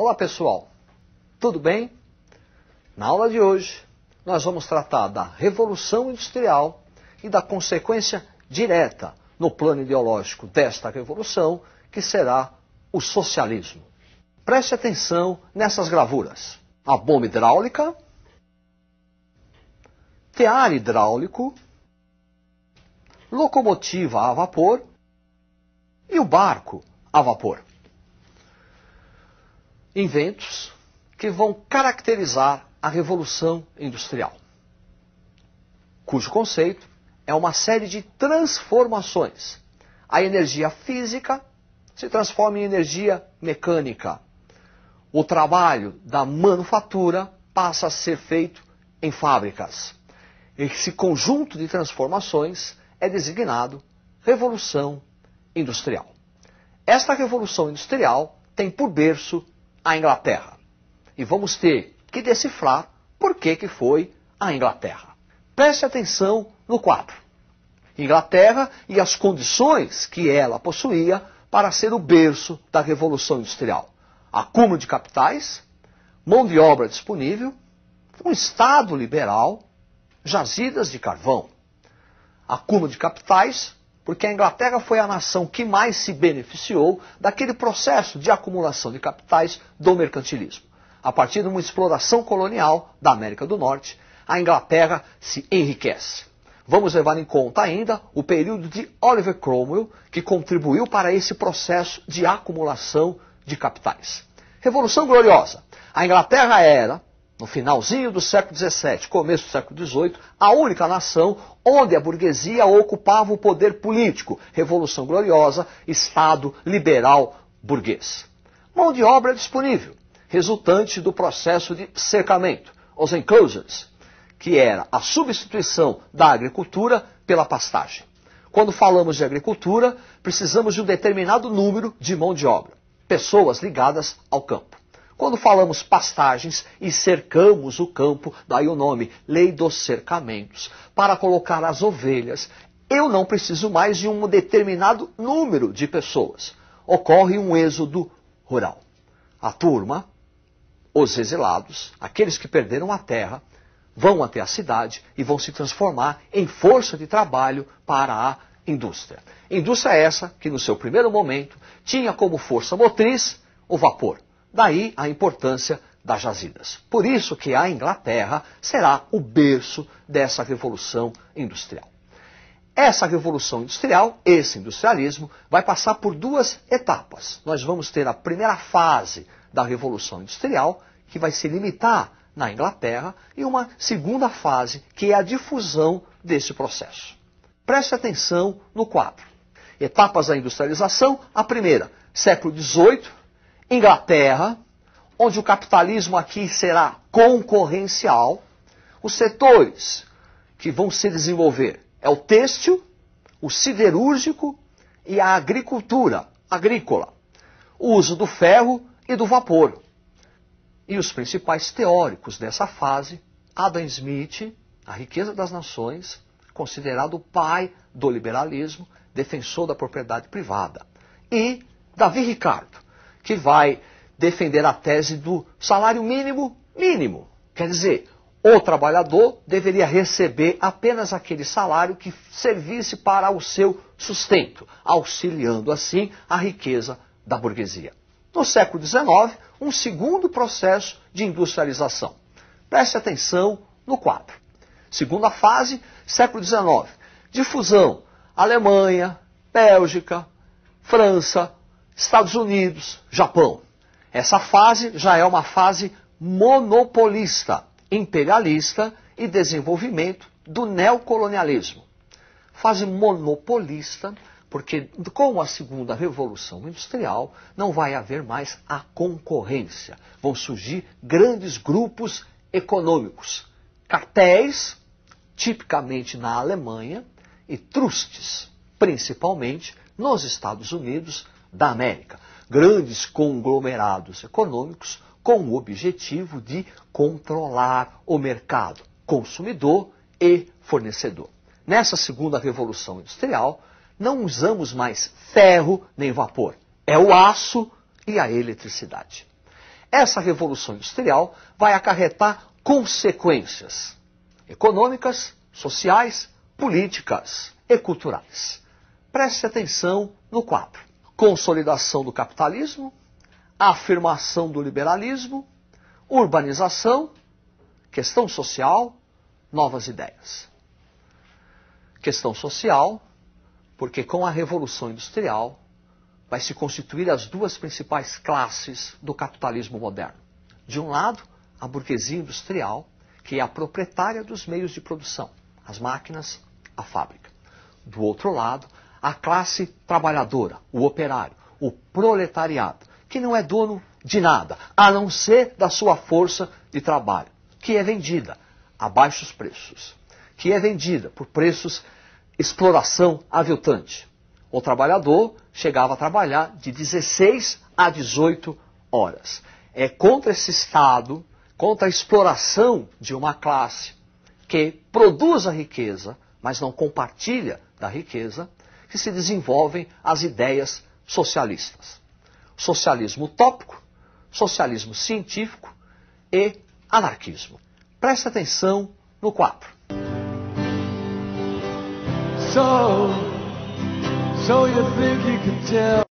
Olá pessoal, tudo bem? Na aula de hoje nós vamos tratar da Revolução Industrial e da consequência direta no plano ideológico desta revolução, que será o socialismo. Preste atenção nessas gravuras. A bomba hidráulica, tear hidráulico, locomotiva a vapor e o barco a vapor. Inventos que vão caracterizar a Revolução Industrial, cujo conceito é uma série de transformações. A energia física se transforma em energia mecânica. O trabalho da manufatura passa a ser feito em fábricas. Esse conjunto de transformações é designado Revolução Industrial. Esta Revolução Industrial tem por berço a Inglaterra. E vamos ter que decifrar por que foi a Inglaterra. Preste atenção no quadro. Inglaterra e as condições que ela possuía para ser o berço da Revolução Industrial. Acúmulo de capitais, mão de obra disponível, um Estado liberal, jazidas de carvão. Acúmulo de capitais, porque a Inglaterra foi a nação que mais se beneficiou daquele processo de acumulação de capitais do mercantilismo. A partir de uma exploração colonial da América do Norte, a Inglaterra se enriquece. Vamos levar em conta ainda o período de Oliver Cromwell, que contribuiu para esse processo de acumulação de capitais. Revolução Gloriosa. A Inglaterra era, no finalzinho do século XVII, começo do século XVIII, a única nação onde a burguesia ocupava o poder político. Revolução Gloriosa, Estado liberal burguês. Mão de obra disponível, resultante do processo de cercamento, os enclosures, que era a substituição da agricultura pela pastagem. Quando falamos de agricultura, precisamos de um determinado número de mão de obra, pessoas ligadas ao campo. Quando falamos pastagens e cercamos o campo, daí o nome, Lei dos Cercamentos, para colocar as ovelhas, eu não preciso mais de um determinado número de pessoas. Ocorre um êxodo rural. A turma, os exilados, aqueles que perderam a terra, vão até a cidade e vão se transformar em força de trabalho para a indústria. Indústria essa que, no seu primeiro momento, tinha como força motriz o vapor. Daí a importância das jazidas. Por isso que a Inglaterra será o berço dessa Revolução Industrial. Essa Revolução Industrial, esse industrialismo, vai passar por duas etapas. Nós vamos ter a primeira fase da Revolução Industrial, que vai se limitar na Inglaterra, e uma segunda fase, que é a difusão desse processo. Preste atenção no quadro. Etapas da industrialização, a primeira, século XVIII, Inglaterra, onde o capitalismo aqui será concorrencial. Os setores que vão se desenvolver é o têxtil, o siderúrgico e a agricultura agrícola. O uso do ferro e do vapor. E os principais teóricos dessa fase, Adam Smith, A Riqueza das Nações, considerado o pai do liberalismo, defensor da propriedade privada. E Davi Ricardo, que vai defender a tese do salário mínimo. Quer dizer, o trabalhador deveria receber apenas aquele salário que servisse para o seu sustento, auxiliando assim a riqueza da burguesia. No século XIX, um segundo processo de industrialização. Preste atenção no quadro. Segunda fase, século XIX. Difusão, Alemanha, Bélgica, França, Estados Unidos, Japão. Essa fase já é uma fase monopolista, imperialista e desenvolvimento do neocolonialismo. Fase monopolista, porque com a segunda Revolução Industrial não vai haver mais a concorrência. Vão surgir grandes grupos econômicos, cartéis, tipicamente na Alemanha, e trustes, principalmente nos Estados Unidos da América. Grandes conglomerados econômicos com o objetivo de controlar o mercado consumidor e fornecedor. Nessa segunda Revolução Industrial, não usamos mais ferro nem vapor. É o aço e a eletricidade. Essa revolução industrial vai acarretar consequências econômicas, sociais, políticas e culturais. Preste atenção no quadro: consolidação do capitalismo, afirmação do liberalismo, urbanização, questão social, novas ideias. Questão social, porque com a Revolução Industrial vai se constituir as duas principais classes do capitalismo moderno. De um lado, a burguesia industrial, que é a proprietária dos meios de produção, as máquinas, a fábrica. Do outro lado, a classe trabalhadora, o operário, o proletariado, que não é dono de nada, a não ser da sua força de trabalho, que é vendida a baixos preços, que é vendida por preços exploração aviltante. O trabalhador chegava a trabalhar de 16 a 18 horas. É contra esse Estado, contra a exploração de uma classe que produz a riqueza, mas não compartilha da riqueza, que se desenvolvem as ideias socialistas. Socialismo utópico, socialismo científico e anarquismo. Preste atenção no quadro. So you think you can tell?